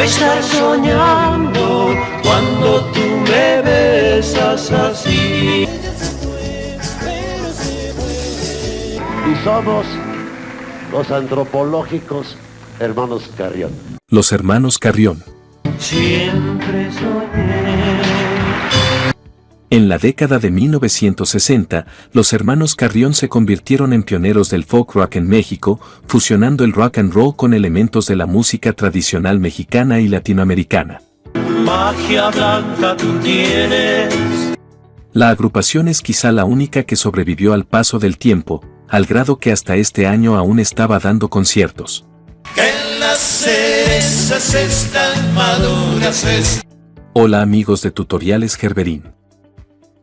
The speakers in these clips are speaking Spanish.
estar soñando cuando tú me besas así. Y somos los antropológicos hermanos Carrión. Los hermanos Carrión. Siempre soñé. En la década de 1960, los hermanos Carrión se convirtieron en pioneros del folk rock en México, fusionando el rock and roll con elementos de la música tradicional mexicana y latinoamericana. Magia blanca tú tienes. La agrupación es quizá la única que sobrevivió al paso del tiempo, al grado que hasta este año aún estaba dando conciertos. Que las cerezas están maduras. Hola amigos de Tutoriales Gerberín.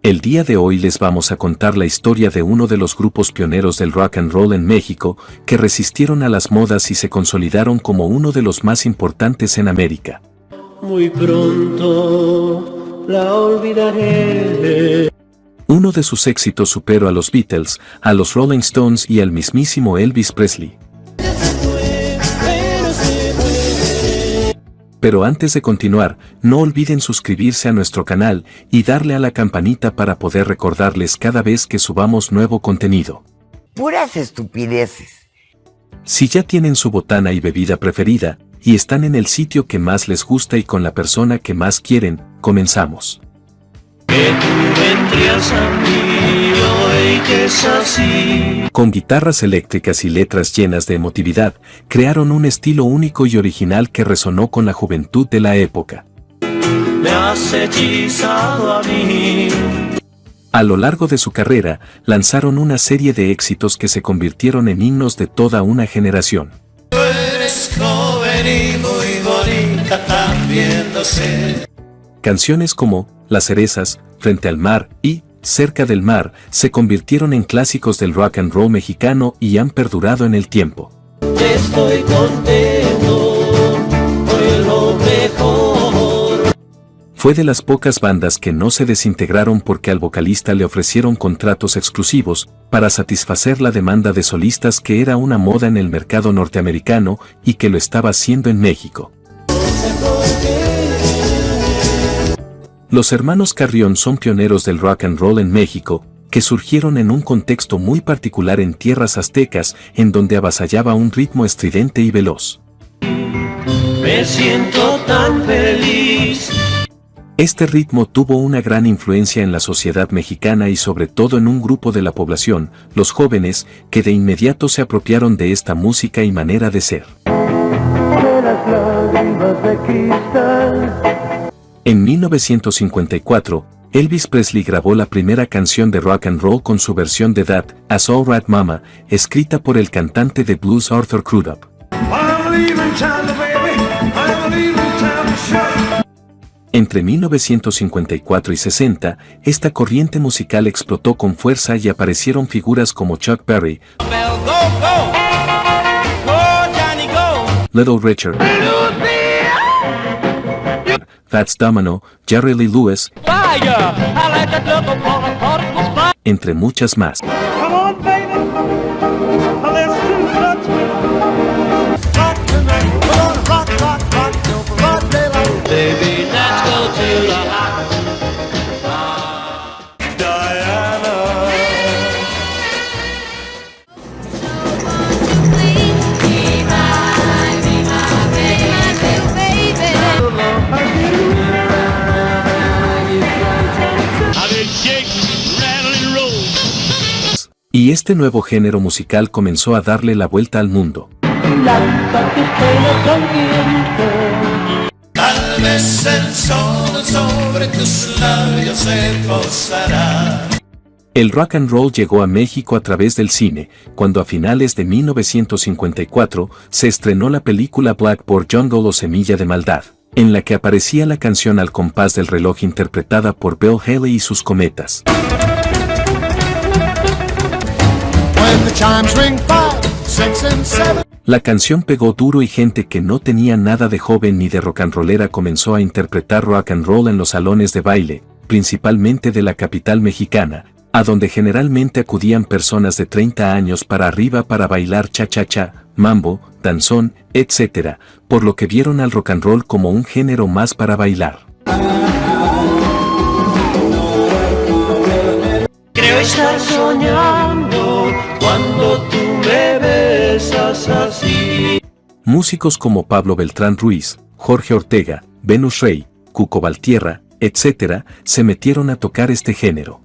El día de hoy les vamos a contar la historia de uno de los grupos pioneros del rock and roll en México, que resistieron a las modas y se consolidaron como uno de los más importantes en América. Muy pronto la olvidaré. Uno de sus éxitos superó a los Beatles, a los Rolling Stones y al mismísimo Elvis Presley. Pero antes de continuar, no olviden suscribirse a nuestro canal y darle a la campanita para poder recordarles cada vez que subamos nuevo contenido. Puras estupideces. Si ya tienen su botana y bebida preferida, y están en el sitio que más les gusta y con la persona que más quieren, comenzamos. Que tú vendrías a mí hoy que es así. Con guitarras eléctricas y letras llenas de emotividad, crearon un estilo único y original que resonó con la juventud de la época. Me has hechizado a mí. A lo largo de su carrera, lanzaron una serie de éxitos que se convirtieron en himnos de toda una generación. Tú eres joven y muy bonita también lo sé. Canciones como Las cerezas, Frente al mar y Cerca del mar se convirtieron en clásicos del rock and roll mexicano y han perdurado en el tiempo. Estoy contento, fue lo mejor. Fue de las pocas bandas que no se desintegraron porque al vocalista le ofrecieron contratos exclusivos para satisfacer la demanda de solistas, que era una moda en el mercado norteamericano y que lo estaba haciendo en México. Los hermanos Carrión son pioneros del rock and roll en México, que surgieron en un contexto muy particular en tierras aztecas, en donde avasallaba un ritmo estridente y veloz. Me siento tan feliz. Este ritmo tuvo una gran influencia en la sociedad mexicana y sobre todo en un grupo de la población, los jóvenes, que de inmediato se apropiaron de esta música y manera de ser. En 1954, Elvis Presley grabó la primera canción de rock and roll con su versión de That's All Right Mama, escrita por el cantante de blues Arthur Crudup. Entre 1954 y 60, esta corriente musical explotó con fuerza y aparecieron figuras como Chuck Berry, Little Richard, Fats Domino, Jerry Lee Lewis, entre muchas más. Y este nuevo género musical comenzó a darle la vuelta al mundo. Tal vez el sol sobre tus labios se posará. El rock and roll llegó a México a través del cine, cuando a finales de 1954 se estrenó la película Blackboard Jungle o Semilla de Maldad, en la que aparecía la canción Al compás del reloj interpretada por Bill Haley y sus Cometas. La canción pegó duro y gente que no tenía nada de joven ni de rock and rollera comenzó a interpretar rock and roll en los salones de baile, principalmente de la capital mexicana, a donde generalmente acudían personas de 30 años para arriba para bailar cha-cha-cha, mambo, danzón, etc., por lo que vieron al rock and roll como un género más para bailar. Creo estar soñando cuando tú me besas así. Músicos como Pablo Beltrán Ruiz, Jorge Ortega, Venus Rey, Cuco Valtierra, etc., se metieron a tocar este género.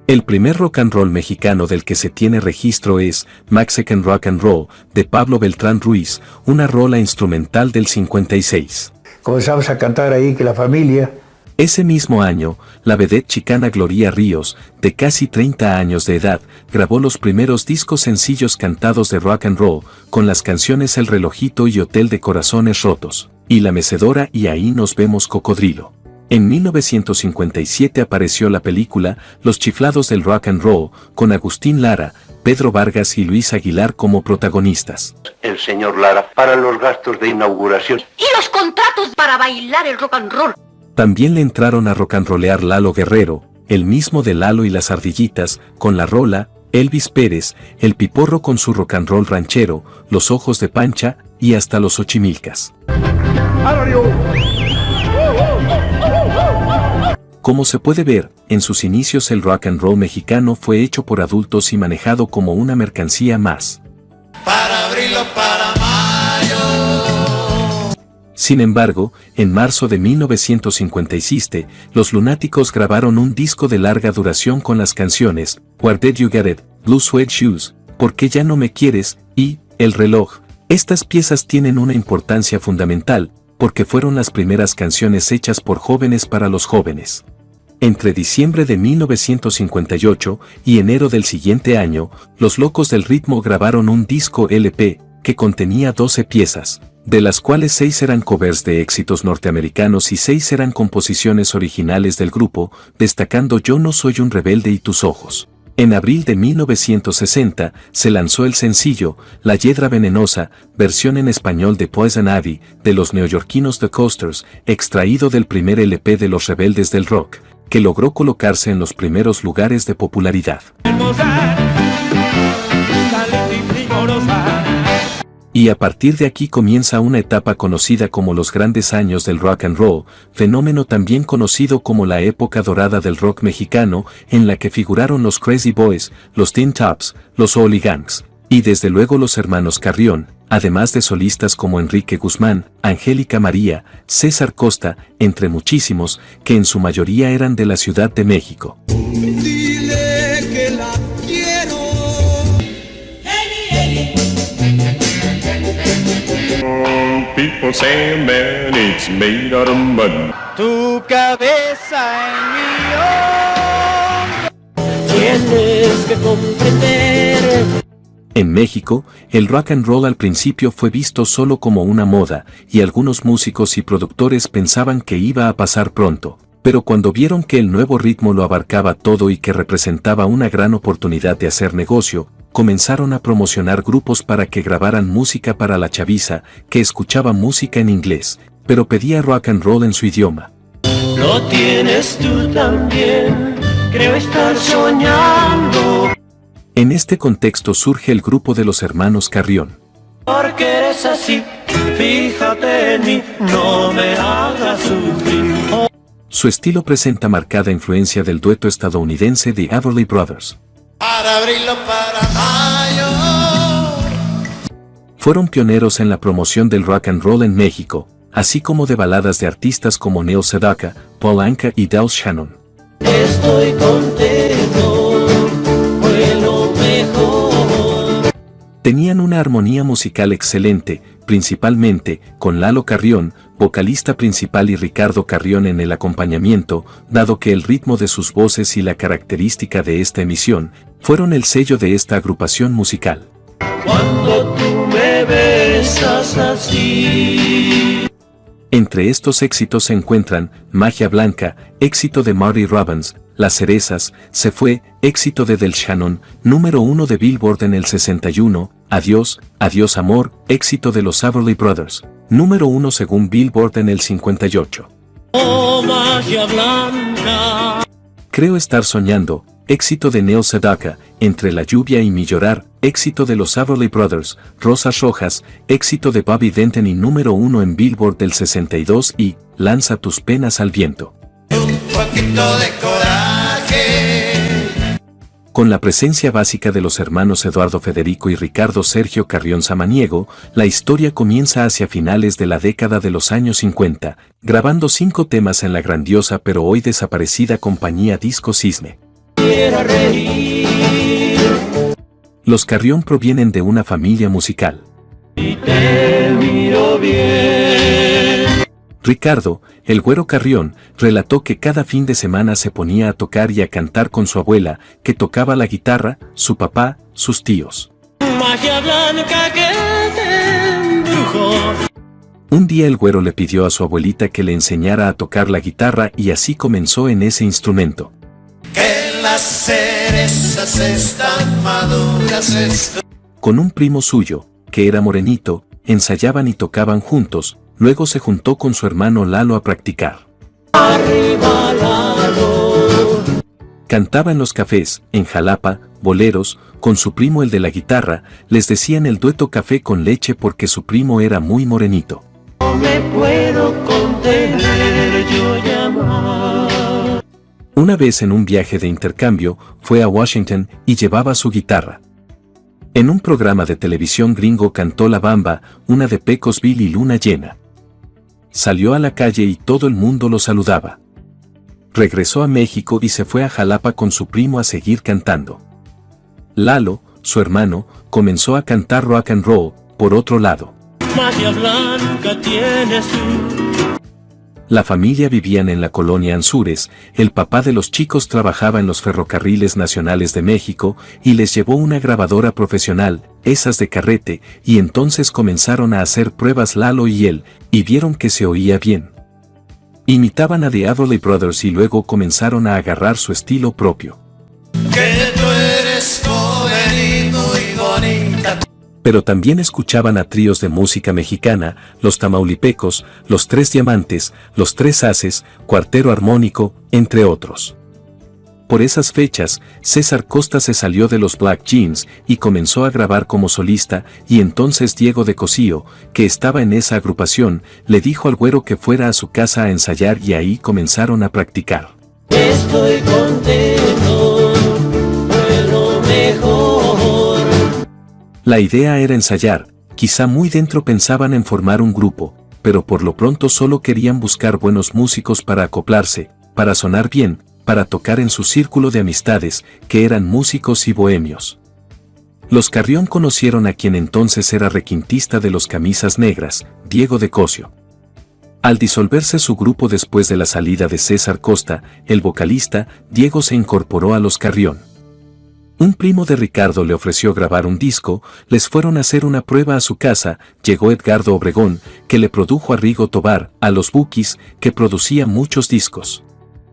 El primer rock and roll mexicano del que se tiene registro es Mexican Rock and Roll, de Pablo Beltrán Ruiz, una rola instrumental del 56. Comenzamos a cantar ahí que la familia. Ese mismo año, la vedette chicana Gloria Ríos, de casi 30 años de edad, grabó los primeros discos sencillos cantados de rock and roll, con las canciones El Relojito y Hotel de Corazones Rotos, y La Mecedora y Ahí Nos Vemos Cocodrilo. En 1957 apareció la película Los Chiflados del Rock and Roll, con Agustín Lara, Pedro Vargas y Luis Aguilar como protagonistas. El señor Lara para los gastos de inauguración. Y los contratos para bailar el rock and roll. También le entraron a rock and rollear Lalo Guerrero, el mismo de Lalo y las Ardillitas, con La Rola, Elvis Pérez, El Piporro con su rock and roll ranchero, Los Ojos de Pancha y hasta Los Ochimilcas. Como se puede ver, en sus inicios el rock and roll mexicano fue hecho por adultos y manejado como una mercancía más. Para abril o para mayo. Sin embargo, en marzo de 1957, los Lunáticos grabaron un disco de larga duración con las canciones Where Did You Get It, Blue Suede Shoes, ¿Por qué ya no me quieres? Y El Reloj. Estas piezas tienen una importancia fundamental, porque fueron las primeras canciones hechas por jóvenes para los jóvenes. Entre diciembre de 1958 y enero del siguiente año, Los Locos del Ritmo grabaron un disco LP, que contenía 12 piezas, de las cuales 6 eran covers de éxitos norteamericanos y 6 eran composiciones originales del grupo, destacando Yo no soy un rebelde y Tus ojos. En abril de 1960 se lanzó el sencillo La Hiedra Venenosa, versión en español de Poison Ivy, de los neoyorquinos The Coasters, extraído del primer LP de Los Rebeldes del Rock, que logró colocarse en los primeros lugares de popularidad. Y a partir de aquí comienza una etapa conocida como los grandes años del rock and roll, fenómeno también conocido como la época dorada del rock mexicano, en la que figuraron los Crazy Boys, los Teen Tops, los Hooligans, y desde luego los hermanos Carrión, además de solistas como Enrique Guzmán, Angélica María, César Costa, entre muchísimos, que en su mayoría eran de la Ciudad de México. Dile que la quiero. People say man, it's made out of mud. Tu cabeza en mi hombro. Tienes que comprender. En México, el rock and roll al principio fue visto solo como una moda, y algunos músicos y productores pensaban que iba a pasar pronto. Pero cuando vieron que el nuevo ritmo lo abarcaba todo y que representaba una gran oportunidad de hacer negocio, comenzaron a promocionar grupos para que grabaran música para la chaviza, que escuchaba música en inglés, pero pedía rock and roll en su idioma. Lo tienes tú también, creo estar soñando. En este contexto surge el grupo de los hermanos Carrión. Porque eres así, fíjate en mí, no me hagas sufrir. Su estilo presenta marcada influencia del dueto estadounidense The Everly Brothers. Para abril o para mayo. Fueron pioneros en la promoción del rock and roll en México, así como de baladas de artistas como Neil Sedaka, Paul Anka y Del Shannon. Estoy contento, fue lo mejor. Tenían una armonía musical excelente, principalmente con Lalo Carrión, vocalista principal, y Ricardo Carrión en el acompañamiento, dado que el ritmo de sus voces y la característica de esta emisión fueron el sello de esta agrupación musical. Cuando tú me besas así. Entre estos éxitos se encuentran Magia Blanca, éxito de Marty Robbins, Las Cerezas, Se Fue, éxito de Del Shannon, número 1 de Billboard en el 61, Adiós, Adiós Amor, éxito de los Everly Brothers, número 1 según Billboard en el 58. Oh, magia blanca. Creo estar soñando, éxito de Neil Sedaka, Entre la lluvia y mi llorar, éxito de los Everly Brothers, Rosas Rojas, éxito de Bobby Denton y número 1 en Billboard del 62 y Lanza tus penas al viento. Un poquito de coraje. Con la presencia básica de los hermanos Eduardo Federico y Ricardo Sergio Carrión Samaniego, la historia comienza hacia finales de la década de los años 50, grabando 5 temas en la grandiosa pero hoy desaparecida compañía Disco Cisne. Los Carrión provienen de una familia musical. Ricardo, el Güero Carrión, relató que cada fin de semana se ponía a tocar y a cantar con su abuela, que tocaba la guitarra, su papá, sus tíos. Magia blanca que te embrujó. Un día el Güero le pidió a su abuelita que le enseñara a tocar la guitarra y así comenzó en ese instrumento. Que las cerezas están maduras. Con un primo suyo, que era morenito, ensayaban y tocaban juntos. Luego se juntó con su hermano Lalo a practicar. Arriba Lalo. Cantaba en los cafés, en Jalapa, boleros, con su primo el de la guitarra, les decían el dueto café con leche porque su primo era muy morenito. No me puedo contener yo llamar. Una vez en un viaje de intercambio, fue a Washington y llevaba su guitarra. En un programa de televisión gringo cantó La Bamba, una de Pecosville y Luna Llena. Salió a la calle y todo el mundo lo saludaba. Regresó a México y se fue a Jalapa con su primo a seguir cantando. Lalo, su hermano, comenzó a cantar rock and roll, por otro lado. Magia blanca tiene su... La familia vivían en la colonia Anzures, el papá de los chicos trabajaba en los ferrocarriles nacionales de México y les llevó una grabadora profesional, esas de carrete, y entonces comenzaron a hacer pruebas Lalo y él, y vieron que se oía bien. Imitaban a The Everly Brothers y luego comenzaron a agarrar su estilo propio. Que tú eres joven y muy bonita. Pero también escuchaban a tríos de música mexicana, los Tamaulipecos, los Tres Diamantes, los Tres Haces, Cuarteto Armónico, entre otros. Por esas fechas, César Costa se salió de los Black Jeans y comenzó a grabar como solista, y entonces Diego de Cosío, que estaba en esa agrupación, le dijo al Güero que fuera a su casa a ensayar y ahí comenzaron a practicar. Estoy contento, bueno mejor. La idea era ensayar, quizá muy dentro pensaban en formar un grupo, pero por lo pronto solo querían buscar buenos músicos para acoplarse, para sonar bien, para tocar en su círculo de amistades, que eran músicos y bohemios. Los Carrión conocieron a quien entonces era requintista de los Camisas Negras, Diego de Cosío. Al disolverse su grupo después de la salida de César Costa, el vocalista, Diego se incorporó a los Carrión. Un primo de Ricardo le ofreció grabar un disco, les fueron a hacer una prueba a su casa, llegó Edgardo Obregón, que le produjo a Rigo Tobar, a los Bukis, que producía muchos discos.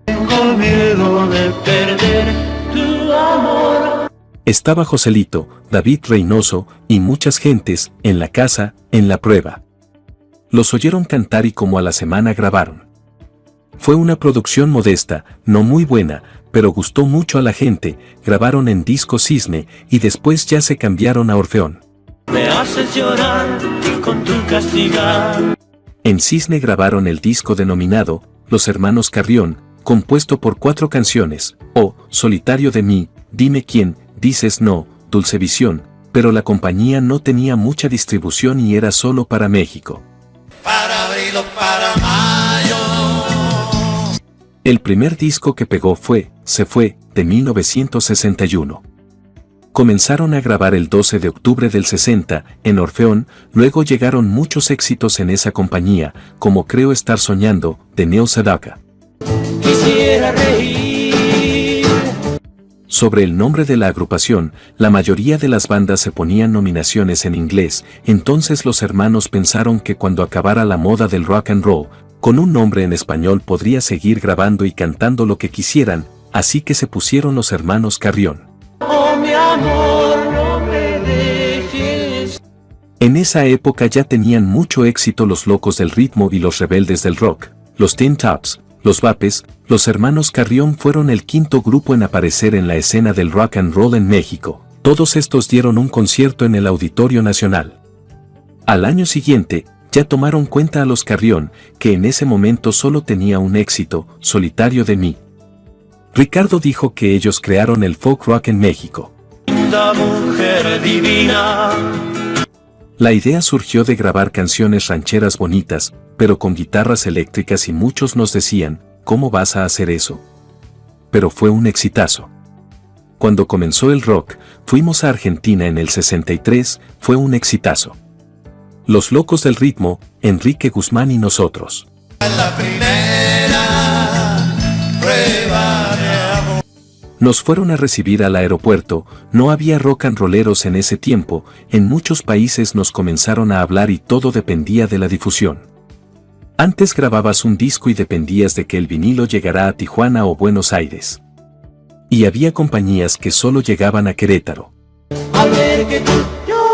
Tengo miedo de perder tu amor. Estaba Joselito, David Reynoso, y muchas gentes, en la casa, en la prueba. Los oyeron cantar y como a la semana grabaron. Fue una producción modesta, no muy buena, pero gustó mucho a la gente, grabaron en Disco Cisne y después ya se cambiaron a Orfeón. Me haces llorar con tu castigar. En Cisne grabaron el disco denominado Los Hermanos Carrión, compuesto por 4 canciones, Solitario de mí, Dime quién, Dices no, Dulce Visión, pero la compañía no tenía mucha distribución y era solo para México. Para abril o para mayo. El primer disco que pegó fue Se fue, de 1961. Comenzaron a grabar el 12 de octubre del 60, en Orfeón, luego llegaron muchos éxitos en esa compañía, como Creo estar soñando, de Neil Sedaka. Quisiera reír. Sobre el nombre de la agrupación, la mayoría de las bandas se ponían nominaciones en inglés, entonces los hermanos pensaron que cuando acabara la moda del rock and roll, con un nombre en español podría seguir grabando y cantando lo que quisieran, así que se pusieron Los Hermanos Carrión. Oh mi amor, no me dejes. En esa época ya tenían mucho éxito Los Locos del Ritmo y Los Rebeldes del Rock, los Teen Tops, Los Vapes, los hermanos Carrión fueron el quinto grupo en aparecer en la escena del rock and roll en México. Todos estos dieron un concierto en el Auditorio Nacional. Al año siguiente, ya tomaron cuenta a los Carrión, que en ese momento solo tenía un éxito, Solitario de mí. Ricardo dijo que ellos crearon el folk rock en México. Linda mujer divina. La idea surgió de grabar canciones rancheras bonitas, pero con guitarras eléctricas y muchos nos decían, ¿cómo vas a hacer eso? Pero fue un exitazo. Cuando comenzó el rock, fuimos a Argentina en el 63, fue un exitazo. Los Locos del Ritmo, Enrique Guzmán y nosotros. La primera prueba de amor. Nos fueron a recibir al aeropuerto, no había rock and rolleros en ese tiempo, en muchos países nos comenzaron a hablar y todo dependía de la difusión. Antes grababas un disco y dependías de que el vinilo llegara a Tijuana o Buenos Aires. Y había compañías que solo llegaban a Querétaro. A ver que tú, yo.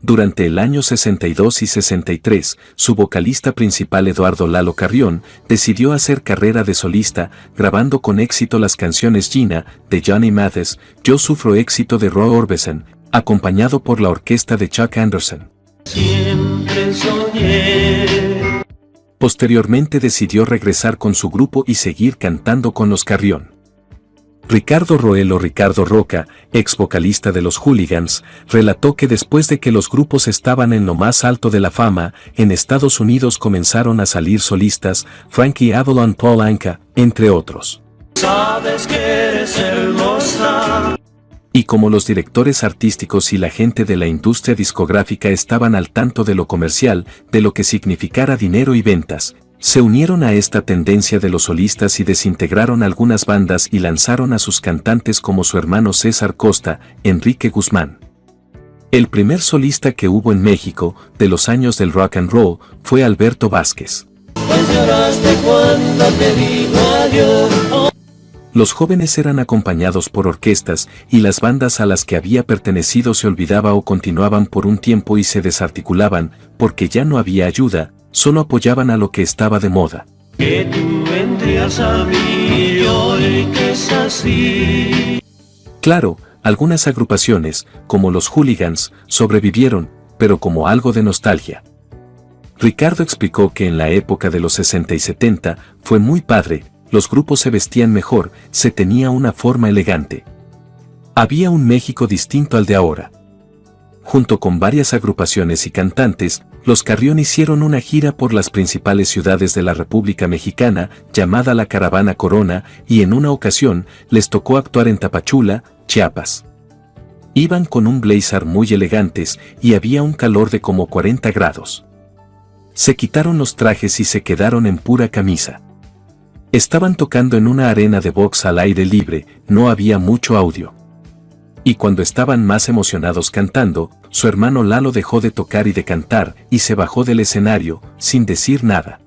Durante el año 62 y 63, su vocalista principal Eduardo Lalo Carrión decidió hacer carrera de solista, grabando con éxito las canciones Gina, de Johnny Mathis, Yo Sufro éxito de Roy Orbison, acompañado por la orquesta de Chuck Anderson. Siempre soñé. Posteriormente decidió regresar con su grupo y seguir cantando con los Carrión. Ricardo Roel o Ricardo Roca, ex vocalista de los Hooligans, relató que después de que los grupos estaban en lo más alto de la fama, en Estados Unidos comenzaron a salir solistas, Frankie Avalon, Paul Anka, entre otros. Sabes que eres hermosa. Y como los directores artísticos y la gente de la industria discográfica estaban al tanto de lo comercial, de lo que significara dinero y ventas, se unieron a esta tendencia de los solistas y desintegraron algunas bandas y lanzaron a sus cantantes como su hermano César Costa, Enrique Guzmán. El primer solista que hubo en México, de los años del rock and roll, fue Alberto Vázquez. Pues lloraste cuando te digo adiós. Oh. Los jóvenes eran acompañados por orquestas y las bandas a las que había pertenecido se olvidaba o continuaban por un tiempo y se desarticulaban, porque ya no había ayuda, solo apoyaban a lo que estaba de moda. Que tú vendrías a mí hoy que es así. Claro, algunas agrupaciones, como los Hooligans, sobrevivieron, pero como algo de nostalgia. Ricardo explicó que en la época de los 60 y 70 fue muy padre, los grupos se vestían mejor, se tenía una forma elegante. Había un México distinto al de ahora. Junto con varias agrupaciones y cantantes, los Carrión hicieron una gira por las principales ciudades de la República Mexicana, llamada la Caravana Corona, y en una ocasión les tocó actuar en Tapachula, Chiapas. Iban con un blazer muy elegantes y había un calor de como 40 grados. Se quitaron los trajes y se quedaron en pura camisa. Estaban tocando en una arena de box al aire libre, no había mucho audio. Y cuando estaban más emocionados cantando, su hermano Lalo dejó de tocar y de cantar, y se bajó del escenario, sin decir nada.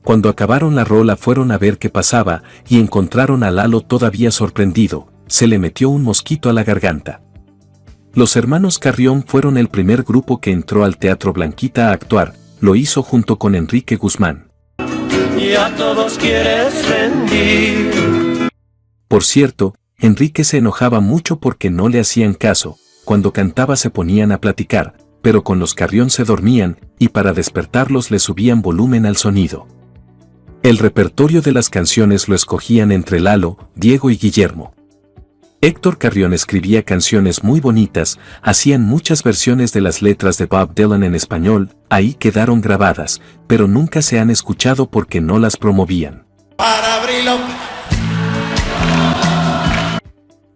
Cuando acabaron la rola fueron a ver qué pasaba, y encontraron a Lalo todavía sorprendido, se le metió un mosquito a la garganta. Los hermanos Carrión fueron el primer grupo que entró al Teatro Blanquita a actuar, lo hizo junto con Enrique Guzmán. Y a todos quieres rendir. Por cierto, Enrique se enojaba mucho porque no le hacían caso, cuando cantaba se ponían a platicar, pero con los Carrión se dormían, y para despertarlos le subían volumen al sonido. El repertorio de las canciones lo escogían entre Lalo, Diego y Guillermo. Héctor Carrión escribía canciones muy bonitas, hacían muchas versiones de las letras de Bob Dylan en español, ahí quedaron grabadas, pero nunca se han escuchado porque no las promovían. Para abrirlo.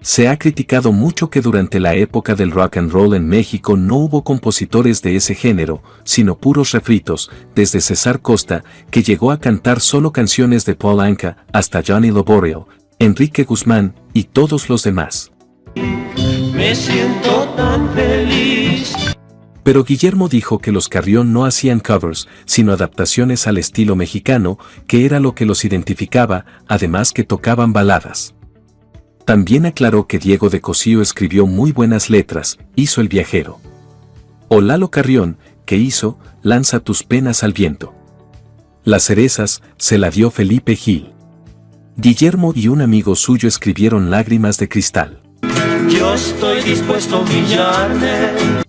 Se ha criticado mucho que durante la época del rock and roll en México no hubo compositores de ese género, sino puros refritos, desde César Costa, que llegó a cantar solo canciones de Paul Anka, hasta Johnny Laborio, Enrique Guzmán, y todos los demás. Me siento tan feliz. Pero Guillermo dijo que los Carrión no hacían covers, sino adaptaciones al estilo mexicano, que era lo que los identificaba, además que tocaban baladas. También aclaró que Diego de Cosío escribió muy buenas letras, hizo El Viajero. O Lalo Carrión, que hizo Lanza tus penas al viento. Las cerezas se la dio Felipe Gil. Guillermo y un amigo suyo escribieron Lágrimas de Cristal. Yo estoy dispuesto a humillarme.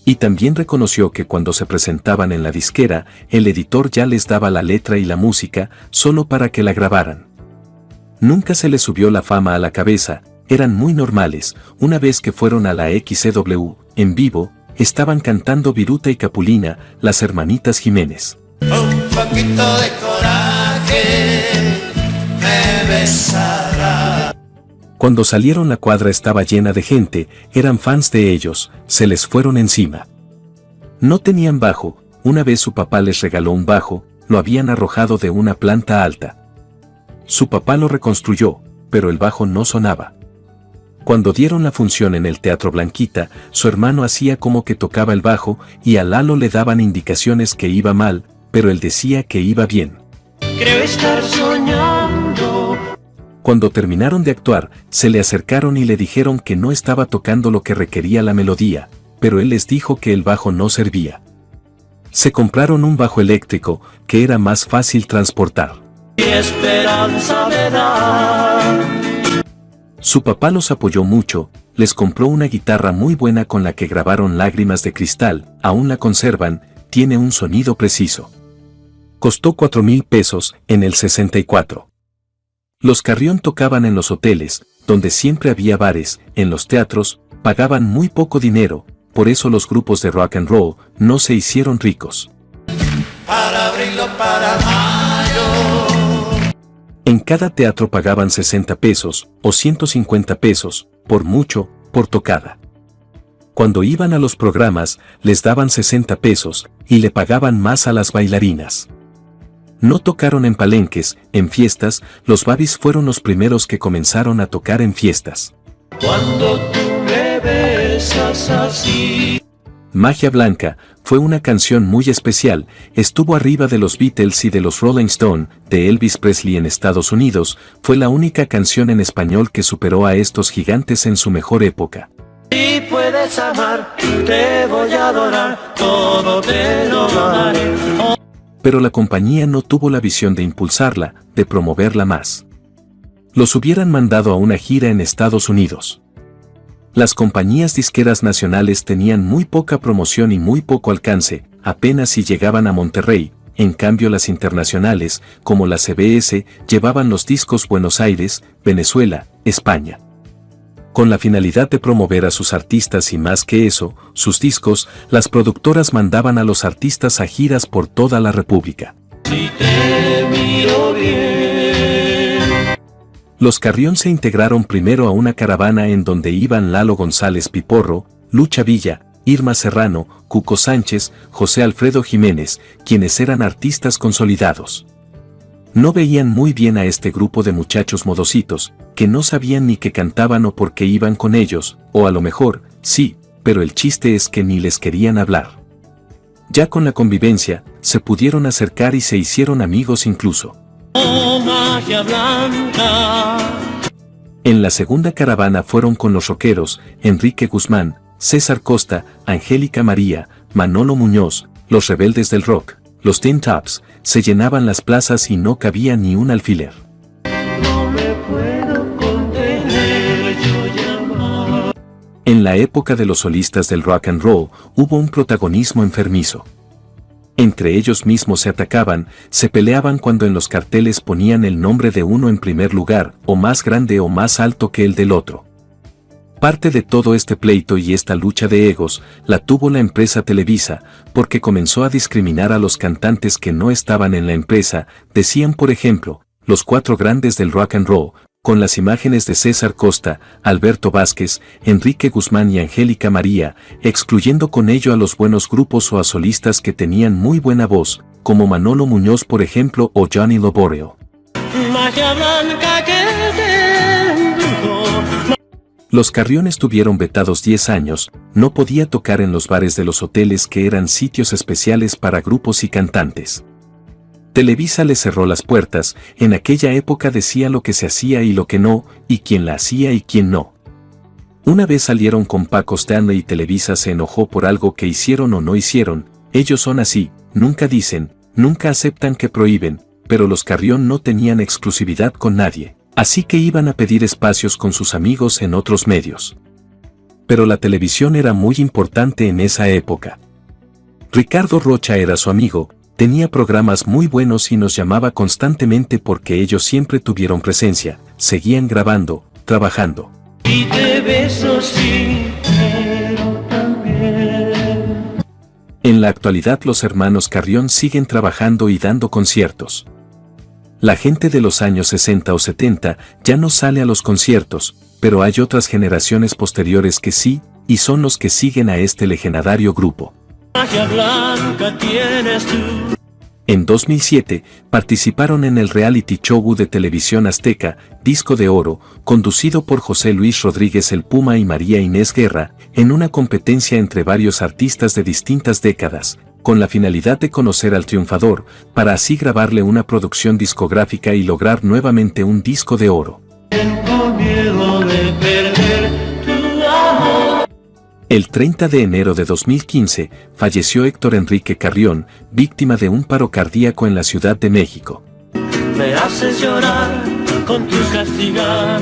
Y también reconoció que cuando se presentaban en la disquera, el editor ya les daba la letra y la música, solo para que la grabaran. Nunca se les subió la fama a la cabeza, eran muy normales. Una vez que fueron a la XCW, en vivo, estaban cantando Viruta y Capulina, las hermanitas Jiménez. Un poquito de coraje me besará. Cuando salieron la cuadra estaba llena de gente, eran fans de ellos, se les fueron encima. No tenían bajo, una vez su papá les regaló un bajo, lo habían arrojado de una planta alta. Su papá lo reconstruyó, pero el bajo no sonaba. Cuando dieron la función en el Teatro Blanquita, su hermano hacía como que tocaba el bajo y a Lalo le daban indicaciones que iba mal, pero él decía que iba bien. Creo estar soñando. Cuando terminaron de actuar, se le acercaron y le dijeron que no estaba tocando lo que requería la melodía, pero él les dijo que el bajo no servía. Se compraron un bajo eléctrico, que era más fácil transportar. Y esperanza me da. Su papá los apoyó mucho, les compró una guitarra muy buena con la que grabaron Lágrimas de Cristal, aún la conservan, tiene un sonido preciso. Costó 4,000 pesos en el 64. Los Carrión tocaban en los hoteles, donde siempre había bares, en los teatros, pagaban muy poco dinero, por eso los grupos de rock and roll no se hicieron ricos. Para abril o para mayo. En cada teatro pagaban 60 pesos o 150 pesos, por mucho, por tocada. Cuando iban a los programas, les daban 60 pesos y le pagaban más a las bailarinas. No tocaron en palenques, en fiestas, los babis fueron los primeros que comenzaron a tocar en fiestas. Cuando tú me besas así. Magia Blanca fue una canción muy especial, estuvo arriba de los Beatles y de los Rolling Stone, de Elvis Presley en Estados Unidos, fue la única canción en español que superó a estos gigantes en su mejor época. Si puedes amar, te voy a adorar, todo te lo daré. Pero la compañía no tuvo la visión de impulsarla, de promoverla más. Los hubieran mandado a una gira en Estados Unidos. Las compañías disqueras nacionales tenían muy poca promoción y muy poco alcance, apenas si llegaban a Monterrey, en cambio las internacionales, como la CBS, llevaban los discos Buenos Aires, Venezuela, España. Con la finalidad de promover a sus artistas y más que eso, sus discos, las productoras mandaban a los artistas a giras por toda la República. Si te miro bien. Los Carrión se integraron primero a una caravana en donde iban Lalo González Piporro, Lucha Villa, Irma Serrano, Cuco Sánchez, José Alfredo Jiménez, quienes eran artistas consolidados. No veían muy bien a este grupo de muchachos modositos, que no sabían ni que cantaban o por qué iban con ellos, o a lo mejor, sí, pero el chiste es que ni les querían hablar. Ya con la convivencia, se pudieron acercar y se hicieron amigos incluso. Oh, magia blanca. En la segunda caravana fueron con los rockeros, Enrique Guzmán, César Costa, Angélica María, Manolo Muñoz, los Rebeldes del Rock, los Tin Tops, se llenaban las plazas y no cabía ni un alfiler. No me puedo contener, yo llamar. En la época de los solistas del rock and roll, hubo un protagonismo enfermizo. Entre ellos mismos se atacaban, se peleaban cuando en los carteles ponían el nombre de uno en primer lugar, o más grande o más alto que el del otro. Parte de todo este pleito y esta lucha de egos la tuvo la empresa Televisa, porque comenzó a discriminar a los cantantes que no estaban en la empresa, decían por ejemplo, los 4 grandes del rock and roll, con las imágenes de César Costa, Alberto Vázquez, Enrique Guzmán y Angélica María, excluyendo con ello a los buenos grupos o a solistas que tenían muy buena voz, como Manolo Muñoz por ejemplo o Johnny Loborio. Magia blanca que tengo. Los Carrión estuvieron vetados 10 años, no podía tocar en los bares de los hoteles que eran sitios especiales para grupos y cantantes. Televisa le cerró las puertas, en aquella época decía lo que se hacía y lo que no, y quién la hacía y quién no. Una vez salieron con Paco Stanley y Televisa se enojó por algo que hicieron o no hicieron, ellos son así, nunca dicen, Nunca aceptan que prohíben, pero los Carrión no tenían exclusividad con nadie, así que iban a pedir espacios con sus amigos en otros medios. Pero la televisión era muy importante en esa época. Ricardo Rocha era su amigo, tenía programas muy buenos y nos llamaba constantemente porque ellos siempre tuvieron presencia, seguían grabando, trabajando. Y te beso sincero también. En la actualidad los hermanos Carrión siguen trabajando y dando conciertos. La gente de los años 60 o 70 ya no sale a los conciertos, pero hay otras generaciones posteriores que sí, y son los que siguen a este legendario grupo. Magia blanca tienes tú. En 2007, participaron en el reality show de televisión azteca, Disco de Oro, conducido por José Luis Rodríguez el Puma y María Inés Guerra, en una competencia entre varios artistas de distintas décadas, con la finalidad de conocer al triunfador, para así grabarle una producción discográfica y lograr nuevamente un disco de oro. Tengo miedo de perder tu amor. El 30 de enero de 2015, falleció Héctor Enrique Carrión, víctima de un paro cardíaco en la Ciudad de México. Me haces llorar con tus castigar.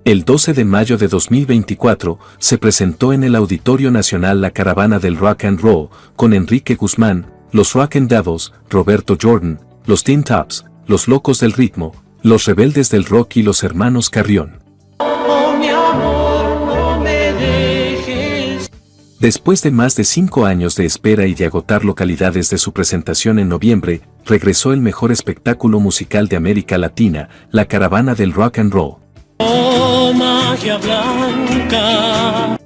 El 12 de mayo de 2024, se presentó en el Auditorio Nacional la Caravana del Rock and Roll, con Enrique Guzmán, los Rock and Devils, Roberto Jordan, los Teen Tops, los Locos del Ritmo, los Rebeldes del Rock y los Hermanos Carrión. Oh, mi amor, no me dejes. Después de más de 5 años de espera y de agotar localidades de su presentación en noviembre, regresó el mejor espectáculo musical de América Latina, la Caravana del Rock and Roll. Oh, magia blanca.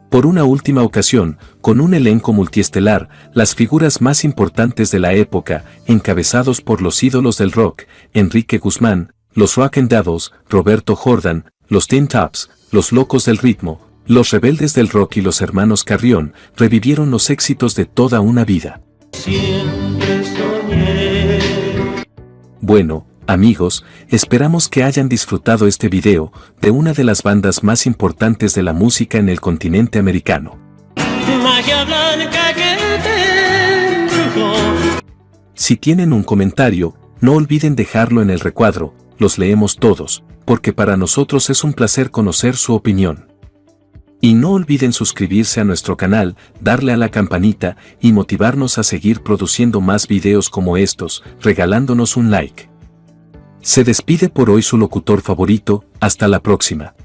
Por una última ocasión, con un elenco multiestelar, las figuras más importantes de la época, encabezados por los ídolos del rock, Enrique Guzmán, los Rock and Devils, Roberto Jordan, los Teen Tops, los Locos del Ritmo, los Rebeldes del Rock y los Hermanos Carrión, revivieron los éxitos de toda una vida. Siempre soñé. Bueno, amigos, esperamos que hayan disfrutado este video de una de las bandas más importantes de la música en el continente americano. Magia blanca que te embrujó. Si tienen un comentario, no olviden dejarlo en el recuadro, los leemos todos, porque para nosotros es un placer conocer su opinión. Y no olviden suscribirse a nuestro canal, darle a la campanita y motivarnos a seguir produciendo más videos como estos, regalándonos un like. Se despide por hoy su locutor favorito, hasta la próxima.